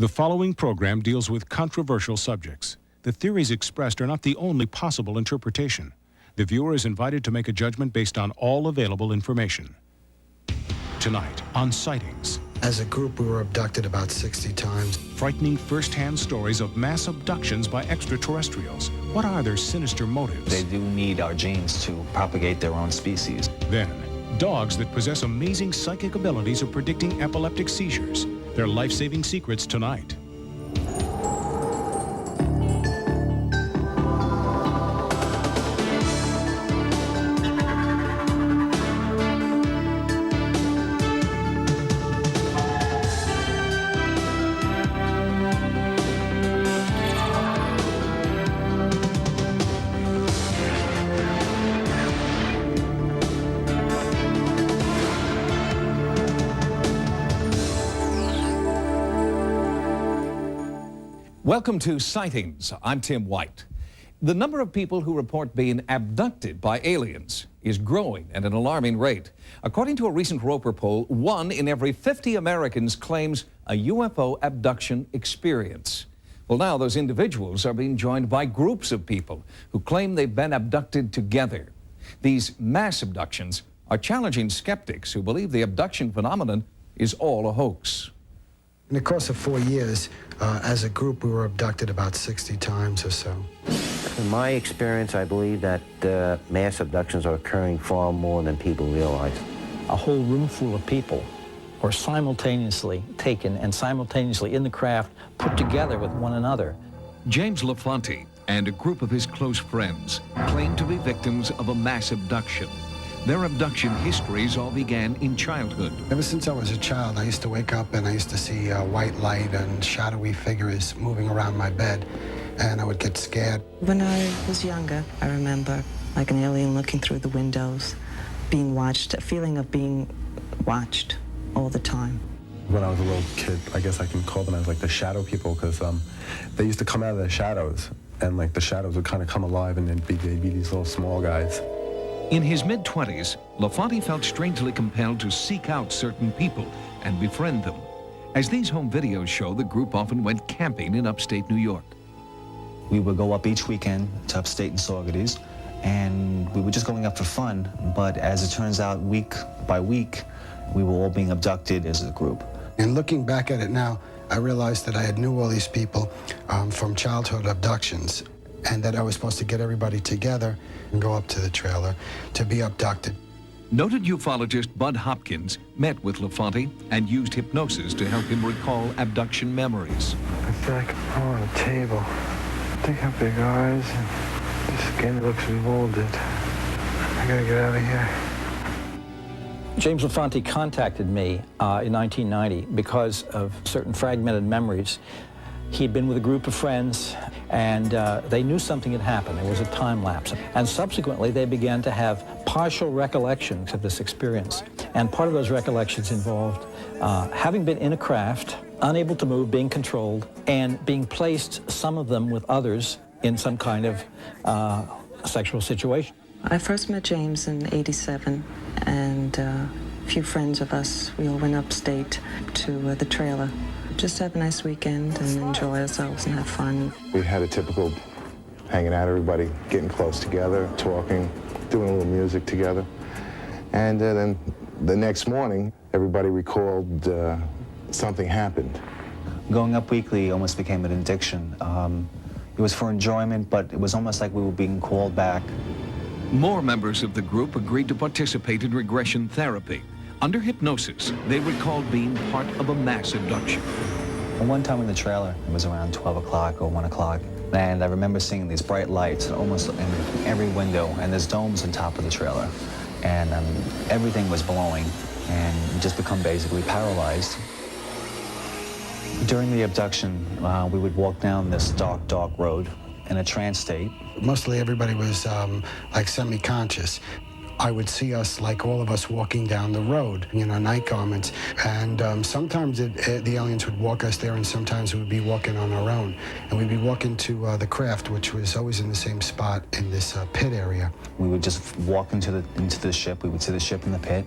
The following program deals with controversial subjects. The theories expressed are not the only possible interpretation. The viewer is invited to make a judgment based on all available information. Tonight on Sightings. As a group, we were abducted about 60 times. Frightening first-hand stories of mass abductions by extraterrestrials. What are their sinister motives? They do need our genes to propagate their own species. Then, dogs that possess amazing psychic abilities of predicting epileptic seizures. Their life-saving secrets tonight. Welcome to Sightings. I'm Tim White. The number of people who report being abducted by aliens is growing at an alarming rate. According to a recent Roper poll, 1 in every 50 Americans claims a UFO abduction experience. Well, now those individuals are being joined by groups of people who claim they've been abducted together. These mass abductions are challenging skeptics who believe the abduction phenomenon is all a hoax. In the course of 4 years, as a group, we were abducted about 60 times or so. In my experience, I believe that mass abductions are occurring far more than people realize. A whole room full of people were simultaneously taken and simultaneously in the craft put together with one another. James LaFonte and a group of his close friends claim to be victims of a mass abduction. Their abduction histories all began in childhood. Ever since I was a child, I used to wake up and I used to see white light and shadowy figures moving around my bed, and I would get scared. When I was younger, I remember like an alien looking through the windows, being watched, a feeling of being watched all the time. When I was a little kid, I guess I can call them as like the shadow people, because they used to come out of the shadows, and like the shadows would kind of come alive, and they'd be these little small guys. In his mid-20s, LaFonte felt strangely compelled to seek out certain people and befriend them. As these home videos show, the group often went camping in upstate New York. We would go up each weekend to upstate in Saugerties, and we were just going up for fun, but as it turns out, week by week, we were all being abducted as a group. And looking back at it now, I realized that I had knew all these people from childhood abductions, and that I was supposed to get everybody together and go up to the trailer to be abducted. Noted ufologist Bud Hopkins met with LaFonte and used hypnosis to help him recall abduction memories. It's like I'm on a table. They have big eyes and the skin looks molded. I gotta get out of here. James LaFonte contacted me in 1990 because of certain fragmented memories. He'd been with a group of friends, and they knew something had happened. There was a time lapse. And subsequently, they began to have partial recollections of this experience. And part of those recollections involved having been in a craft, unable to move, being controlled, and being placed, some of them with others, in some kind of sexual situation. I first met James in '87, and a few friends of us, we all went upstate to the trailer. Just have a nice weekend and enjoy ourselves and have fun. We had a typical hanging out, everybody getting close together, talking, doing a little music together. And then the next morning, everybody recalled something happened. Going up weekly almost became an addiction. It was for enjoyment, but it was almost like we were being called back. More members of the group agreed to participate in regression therapy. Under hypnosis, they recalled being part of a mass abduction. One time in the trailer, it was around 12 o'clock or 1 o'clock, and I remember seeing these bright lights almost in every window, and there's domes on top of the trailer, and everything was glowing, and you just become basically paralyzed. During the abduction, we would walk down this dark, dark road in a trance state. Mostly everybody was like semi-conscious. I would see us, like all of us, walking down the road, you know, night garments. And sometimes the aliens would walk us there, and sometimes we would be walking on our own. And we'd be walking to the craft, which was always in the same spot in this pit area. We would just walk into the ship. We would see the ship in the pit.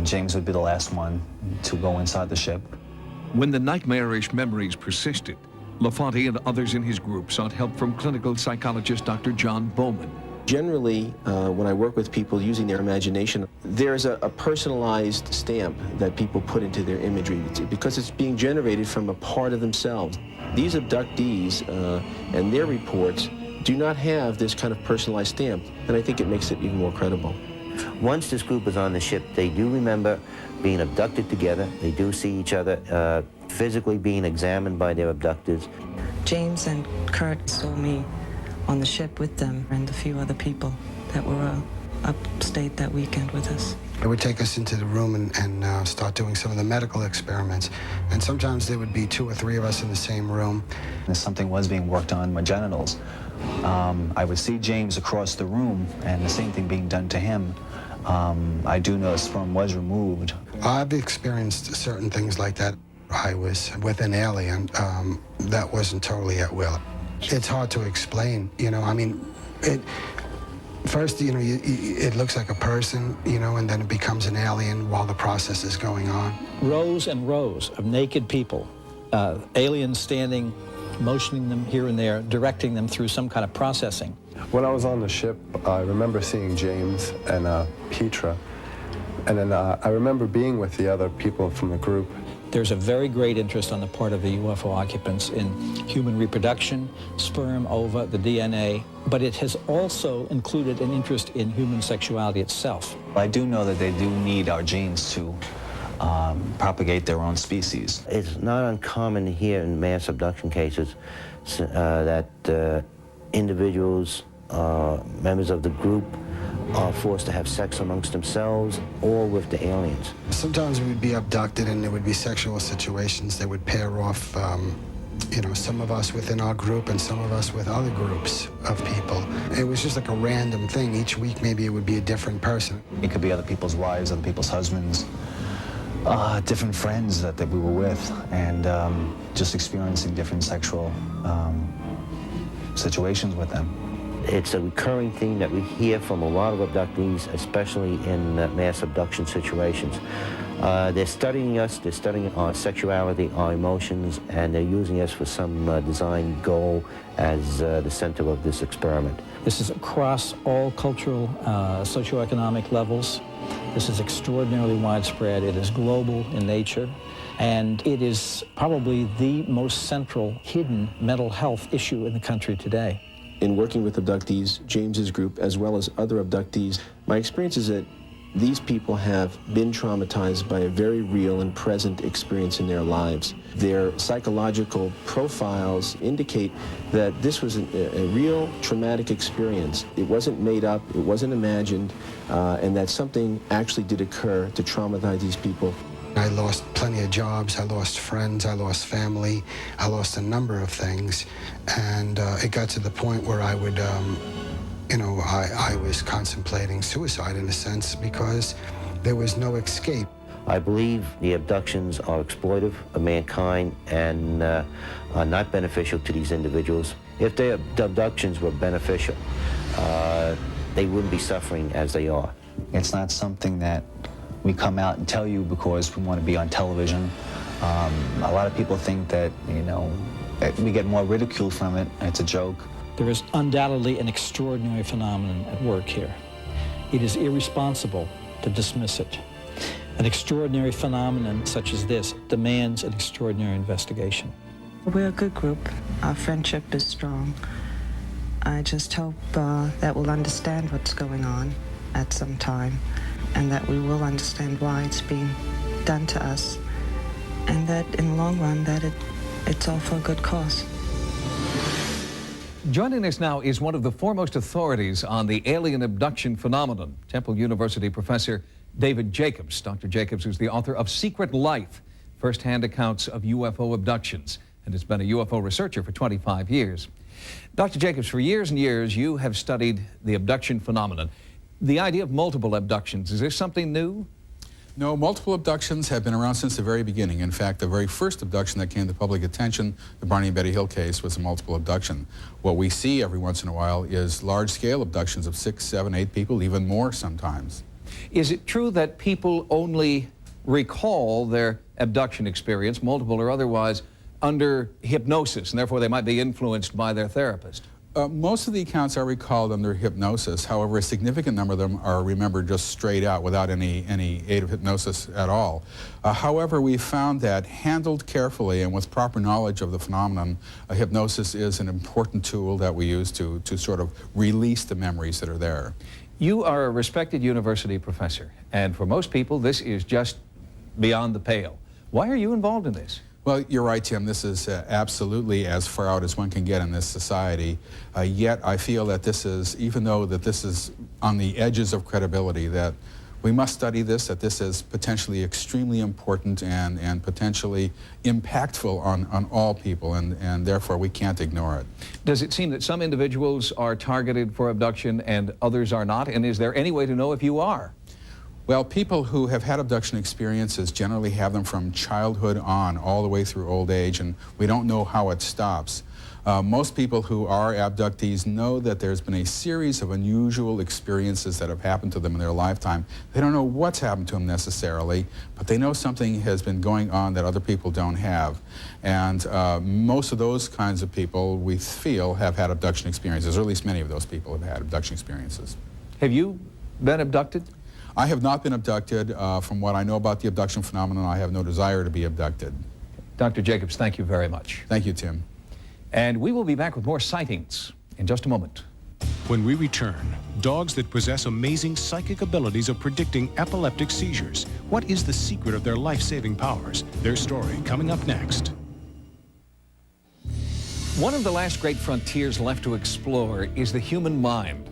James would be the last one to go inside the ship. When the nightmarish memories persisted, LaFonte and others in his group sought help from clinical psychologist Dr. John Bowman. Generally, when I work with people using their imagination, there's a personalized stamp that people put into their imagery because it's being generated from a part of themselves. These abductees and their reports do not have this kind of personalized stamp, and I think it makes it even more credible. Once this group is on the ship, they do remember being abducted together. They do see each other physically being examined by their abductors. James and Kurt saw me on the ship with them and a few other people that were upstate that weekend with us. They would take us into the room and start doing some of the medical experiments. And sometimes there would be 2 or 3 of us in the same room. If something was being worked on my genitals, I would see James across the room and the same thing being done to him. I do know his sperm was removed. I've experienced certain things like that. I was with an alien that wasn't totally at will. It's hard to explain, you know, I mean, first, you know, it looks like a person, you know, and then it becomes an alien while the process is going on. Rows and rows of naked people, aliens standing, motioning them here and there, directing them through some kind of processing. When I was on the ship, I remember seeing James and Petra, and then I remember being with the other people from the group. There's a very great interest on the part of the UFO occupants in human reproduction, sperm, ova, the DNA, but it has also included an interest in human sexuality itself. I do know that they do need our genes to propagate their own species. It's not uncommon here in mass abduction cases that individuals, members of the group, are forced to have sex amongst themselves or with the aliens. Sometimes we'd be abducted and there would be sexual situations that would pair off, you know, some of us within our group and some of us with other groups of people. It was just like a random thing. Each week maybe it would be a different person. It could be other people's wives, other people's husbands, different friends that we were with, and just experiencing different sexual situations with them. It's a recurring theme that we hear from a lot of abductees, especially in mass abduction situations. They're studying us, they're studying our sexuality, our emotions, and they're using us for some design goal as the center of this experiment. This is across all cultural, socioeconomic levels. This is extraordinarily widespread. It is global in nature, and it is probably the most central hidden mental health issue in the country today. In working with abductees, James's group, as well as other abductees, my experience is that these people have been traumatized by a very real and present experience in their lives. Their psychological profiles indicate that this was a real traumatic experience. It wasn't made up, it wasn't imagined, and that something actually did occur to traumatize these people. I lost plenty of jobs, I lost friends, I lost family, I lost a number of things, and it got to the point where I would, you know, I was contemplating suicide in a sense because there was no escape. I believe the abductions are exploitive of mankind and are not beneficial to these individuals. If their abductions were beneficial, they wouldn't be suffering as they are. It's not something that we come out and tell you because we want to be on television. A lot of people think that, you know, we get more ridicule from it. It's a joke. There is undoubtedly an extraordinary phenomenon at work here. It is irresponsible to dismiss it. An extraordinary phenomenon such as this demands an extraordinary investigation. We're a good group. Our friendship is strong. I just hope that we'll understand what's going on at some time, and that we will understand why it's being done to us, and that in the long run that it's all for a good cause. Joining us now is one of the foremost authorities on the alien abduction phenomenon, Temple University professor David Jacobs. Dr. Jacobs is the author of Secret Life, First-Hand Accounts of UFO Abductions, and has been a UFO researcher for 25 years. Dr. Jacobs, for years and years, you have studied the abduction phenomenon. The idea of multiple abductions, is this something new? No, multiple abductions have been around since the very beginning. In fact, the very first abduction that came to public attention, the Barney and Betty Hill case, was a multiple abduction. What we see every once in a while is large-scale abductions of 6, 7, 8 people, even more sometimes. Is it true that people only recall their abduction experience, multiple or otherwise, under hypnosis, and therefore they might be influenced by their therapist? Most of the accounts are recalled under hypnosis. However, a significant number of them are remembered just straight out without any aid of hypnosis at all. However, we found that handled carefully and with proper knowledge of the phenomenon, hypnosis is an important tool that we use to sort of release the memories that are there. You are a respected university professor, and for most people, this is just beyond the pale. Why are you involved in this? Well, you're right, Tim. This is absolutely as far out as one can get in this society. Yet I feel that this is, even though that this is on the edges of credibility, that we must study this, that this is potentially extremely important and potentially impactful on all people, and therefore we can't ignore it. Does it seem that some individuals are targeted for abduction and others are not? And is there any way to know if you are? Well, people who have had abduction experiences generally have them from childhood on, all the way through old age, and we don't know how it stops. Most people who are abductees know that there's been a series of unusual experiences that have happened to them in their lifetime. They don't know what's happened to them necessarily, but they know something has been going on that other people don't have. And most of those kinds of people, we feel, have had abduction experiences, or at least many of those people have had abduction experiences. Have you been abducted? I have not been abducted. From what I know about the abduction phenomenon, I have no desire to be abducted. Dr. Jacobs, thank you very much. Thank you, Tim. And we will be back with more sightings in just a moment. When we return, dogs that possess amazing psychic abilities of predicting epileptic seizures. What is the secret of their life-saving powers? Their story coming up next. One of the last great frontiers left to explore is the human mind.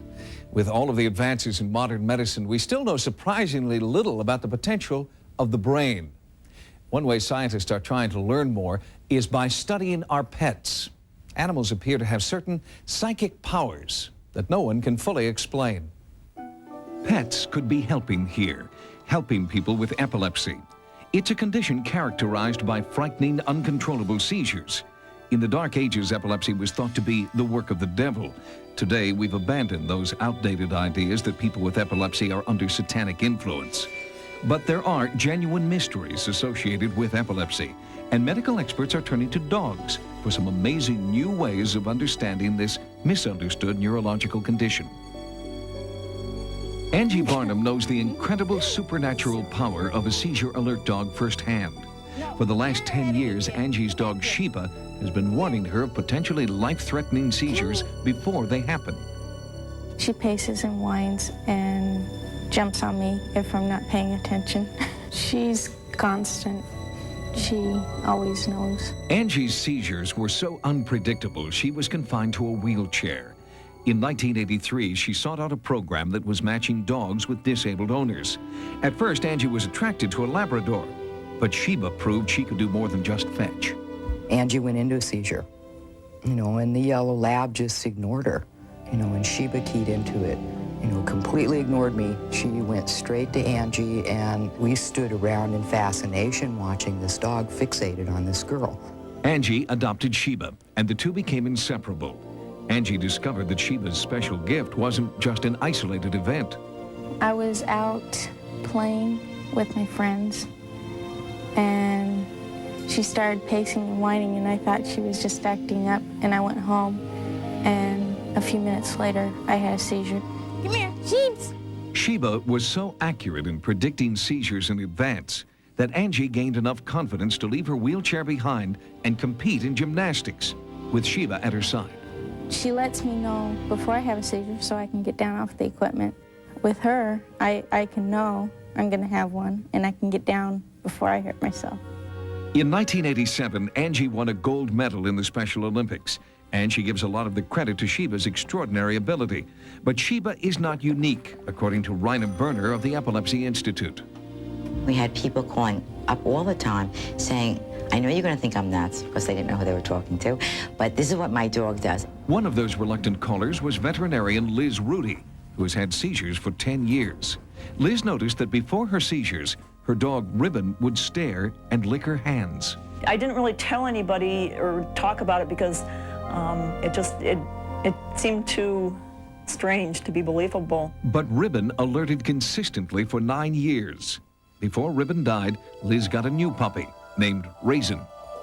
With all of the advances in modern medicine, we still know surprisingly little about the potential of the brain. One way scientists are trying to learn more is by studying our pets. Animals appear to have certain psychic powers that no one can fully explain. Pets could be helping here, helping people with epilepsy. It's a condition characterized by frightening, uncontrollable seizures. In the Dark Ages, epilepsy was thought to be the work of the devil. Today, we've abandoned those outdated ideas that people with epilepsy are under satanic influence. But there are genuine mysteries associated with epilepsy, and medical experts are turning to dogs for some amazing new ways of understanding this misunderstood neurological condition. Angie Barnum knows the incredible supernatural power of a seizure alert dog firsthand. For the last 10 years, Angie's dog Sheba has been warning her of potentially life-threatening seizures before they happen. She paces and whines and jumps on me if I'm not paying attention. She's constant. She always knows. Angie's seizures were so unpredictable, she was confined to a wheelchair. In 1983, she sought out a program that was matching dogs with disabled owners. At first, Angie was attracted to a Labrador, but Sheba proved she could do more than just fetch. Angie went into a seizure, and the yellow lab just ignored her, and Sheba keyed into it, completely ignored me. She went straight to Angie, and we stood around in fascination watching this dog fixated on this girl. Angie adopted Sheba, and the two became inseparable. Angie discovered that Sheba's special gift wasn't just an isolated event. I was out playing with my friends, and she started pacing and whining, and I thought she was just acting up, and I went home, and a few minutes later, I had a seizure. Come here, Sheebs! Sheba was so accurate in predicting seizures in advance that Angie gained enough confidence to leave her wheelchair behind and compete in gymnastics with Sheba at her side. She lets me know before I have a seizure so I can get down off the equipment. With her, I can know I'm going to have one, and I can get down before I hurt myself. In 1987, Angie won a gold medal in the Special Olympics, and she gives a lot of the credit to Sheba's extraordinary ability. But Sheba is not unique, according to Raina Berner of the Epilepsy Institute. We had people calling up all the time saying, I know you're going to think I'm nuts, because they didn't know who they were talking to, but this is what my dog does. One of those reluctant callers was veterinarian Liz Rudy, who has had seizures for 10 years. Liz noticed that before her seizures, her dog Ribbon would stare and lick her hands. I didn't really tell anybody or talk about it because it seemed too strange to be believable. But Ribbon alerted consistently for 9 years. Before Ribbon died, Liz got a new puppy named Raisin.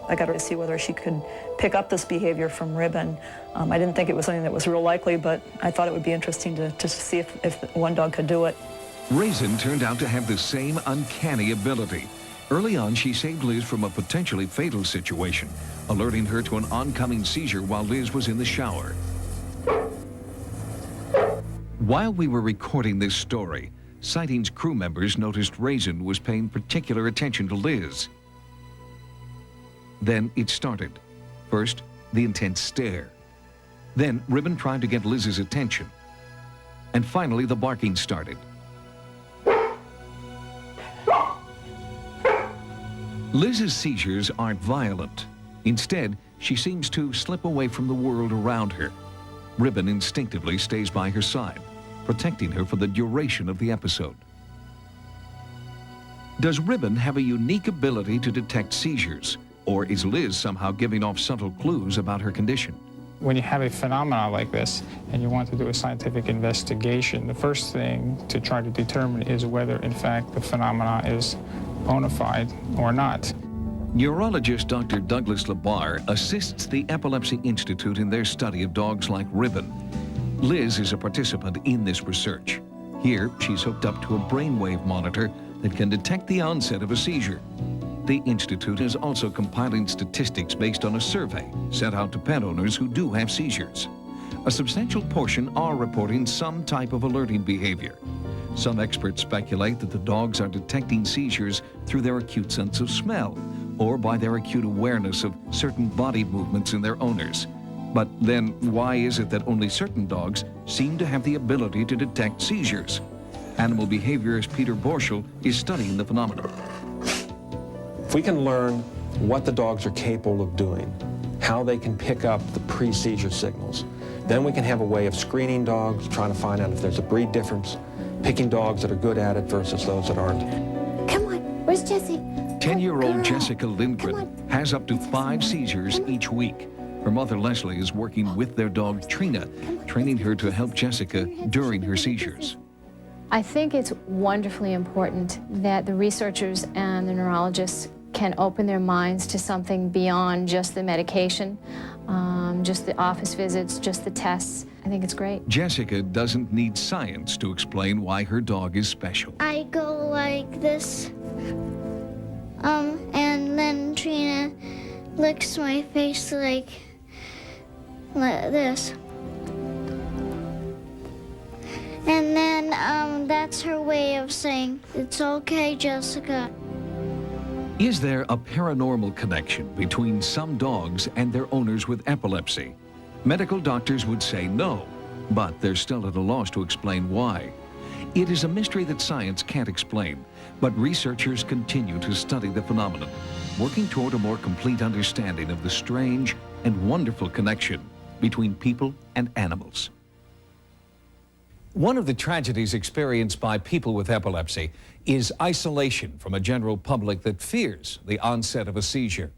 I got her to see whether she could pick up this behavior from Ribbon. I didn't think it was something that was real likely, but I thought it would be interesting to see if one dog could do it. Raisin turned out to have the same uncanny ability. Early on, she saved Liz from a potentially fatal situation, alerting her to an oncoming seizure while Liz was in the shower. While we were recording this story, Sightings crew members noticed Raisin was paying particular attention to Liz. Then it started. First, the intense stare. Then Ribbon tried to get Liz's attention. And finally, the barking started. Liz's seizures aren't violent. Instead, she seems to slip away from the world around her. Ribbon instinctively stays by her side, protecting her for the duration of the episode. Does Ribbon have a unique ability to detect seizures, or is Liz somehow giving off subtle clues about her condition? When you have a phenomenon like this and you want to do a scientific investigation, the first thing to try to determine is whether, in fact, the phenomenon is bona fide or not. Neurologist Dr. Douglas Labar assists the Epilepsy Institute in their study of dogs like Ribbon. Liz is a participant in this research. Here, she's hooked up to a brainwave monitor that can detect the onset of a seizure. The Institute is also compiling statistics based on a survey sent out to pet owners who do have seizures. A substantial portion are reporting some type of alerting behavior. Some experts speculate that the dogs are detecting seizures through their acute sense of smell or by their acute awareness of certain body movements in their owners. But then why is it that only certain dogs seem to have the ability to detect seizures? Animal behaviorist Peter Borschel is studying the phenomenon. If we can learn what the dogs are capable of doing, how they can pick up the pre-seizure signals, then we can have a way of screening dogs, trying to find out if there's a breed difference, picking dogs that are good at it versus those that aren't. Come on, where's Jessie? 10-year-old Jessica Lindgren has up to 5 seizures each week. Her mother, Leslie, is working with their dog, Trina, training her to help Jessica during her seizures. I think it's wonderfully important that the researchers and the neurologists can open their minds to something beyond just the medication, just the office visits, just the tests. I think it's great. Jessica doesn't need science to explain why her dog is special. I go like this, and then Trina licks my face like this. And then that's her way of saying, "It's okay, Jessica." Is there a paranormal connection between some dogs and their owners with epilepsy? Medical doctors would say no, but they're still at a loss to explain why. It is a mystery that science can't explain, but researchers continue to study the phenomenon, working toward a more complete understanding of the strange and wonderful connection between people and animals. One of the tragedies experienced by people with epilepsy is isolation from a general public that fears the onset of a seizure.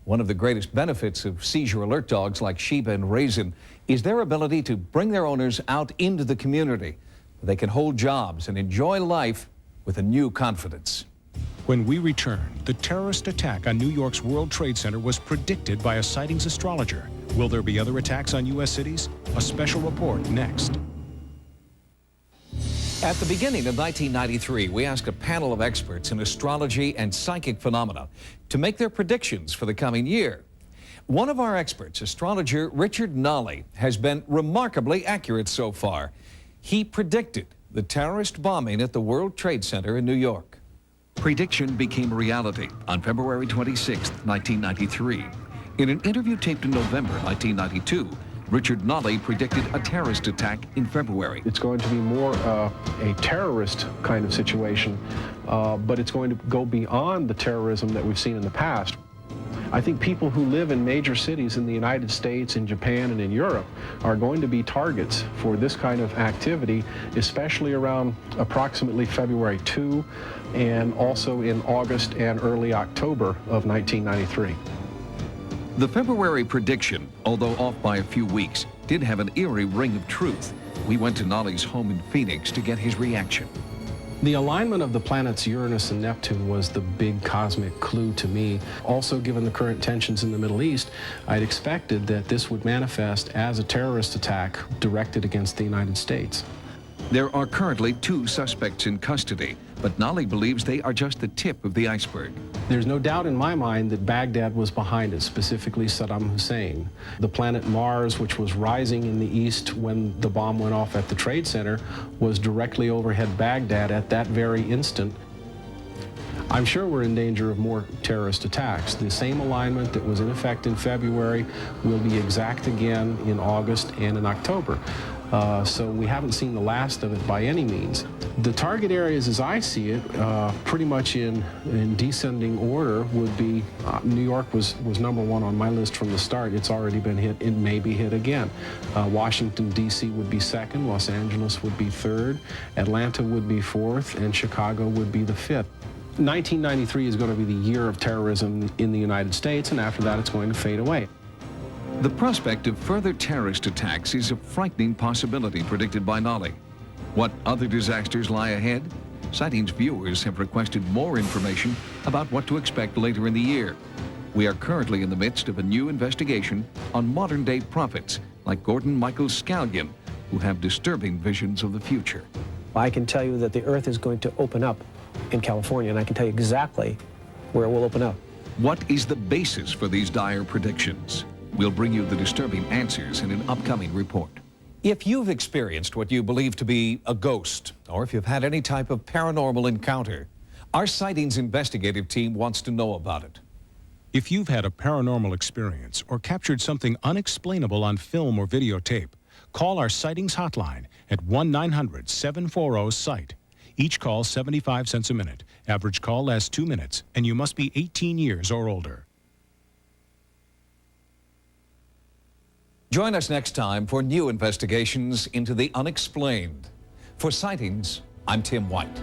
One of the greatest benefits of seizure alert dogs like Sheba and Raisin is their ability to bring their owners out into the community, where they can hold jobs and enjoy life with a new confidence. When we return, the terrorist attack on New York's World Trade Center was predicted by a Sightings astrologer. Will there be other attacks on U.S. cities? A special report next. At the beginning of 1993, we asked a panel of experts in astrology and psychic phenomena to make their predictions for the coming year. One of our experts, astrologer Richard Nolly, has been remarkably accurate so far. He predicted the terrorist bombing at the World Trade Center in New York. Prediction became reality on February 26, 1993. In an interview taped in November 1992, Richard Nolly predicted a terrorist attack in February. It's going to be more a terrorist kind of situation, but it's going to go beyond the terrorism that we've seen in the past. I think people who live in major cities in the United States, in Japan, and in Europe are going to be targets for this kind of activity, especially around approximately February 2 and also in August and early October of 1993. The February prediction, although off by a few weeks, did have an eerie ring of truth. We went to Nolly's home in Phoenix to get his reaction. The alignment of the planets Uranus and Neptune was the big cosmic clue to me. Also, given the current tensions in the Middle East, I'd expected that this would manifest as a terrorist attack directed against the United States. There are currently 2 suspects in custody, but Nali believes they are just the tip of the iceberg. There's no doubt in my mind that Baghdad was behind it, specifically Saddam Hussein. The planet Mars, which was rising in the east when the bomb went off at the Trade Center, was directly overhead Baghdad at that very instant. I'm sure we're in danger of more terrorist attacks. The same alignment that was in effect in February will be exact again in August and in October. So we haven't seen the last of it by any means. The target areas, as I see it, pretty much in descending order, would be New York was number 1 on my list from the start. It's already been hit. It may be hit again. Washington, D.C. would be 2nd. Los Angeles would be 3rd. Atlanta would be 4th. And Chicago would be the 5th. 1993 is going to be the year of terrorism in the United States, and after that it's going to fade away. The prospect of further terrorist attacks is a frightening possibility predicted by Nali. What other disasters lie ahead? Sightings viewers have requested more information about what to expect later in the year. We are currently in the midst of a new investigation on modern-day prophets like Gordon Michael Scallion, who have disturbing visions of the future. I can tell you that the Earth is going to open up in California, and I can tell you exactly where it will open up. What is the basis for these dire predictions? We'll bring you the disturbing answers in an upcoming report. If you've experienced what you believe to be a ghost, or if you've had any type of paranormal encounter, our Sightings investigative team wants to know about it. If you've had a paranormal experience or captured something unexplainable on film or videotape, call our Sightings hotline at 1-900-740-SIGHT. Each call 75 cents a minute. Average call lasts 2 minutes, and you must be 18 years or older. Join us next time for new investigations into the unexplained. For Sightings, I'm Tim White.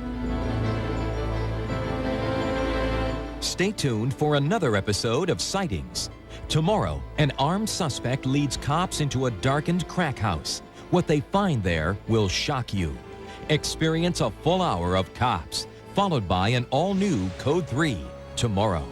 Stay tuned for another episode of Sightings. Tomorrow, an armed suspect leads cops into a darkened crack house. What they find there will shock you. Experience a full hour of Cops, followed by an all-new Code 3 tomorrow.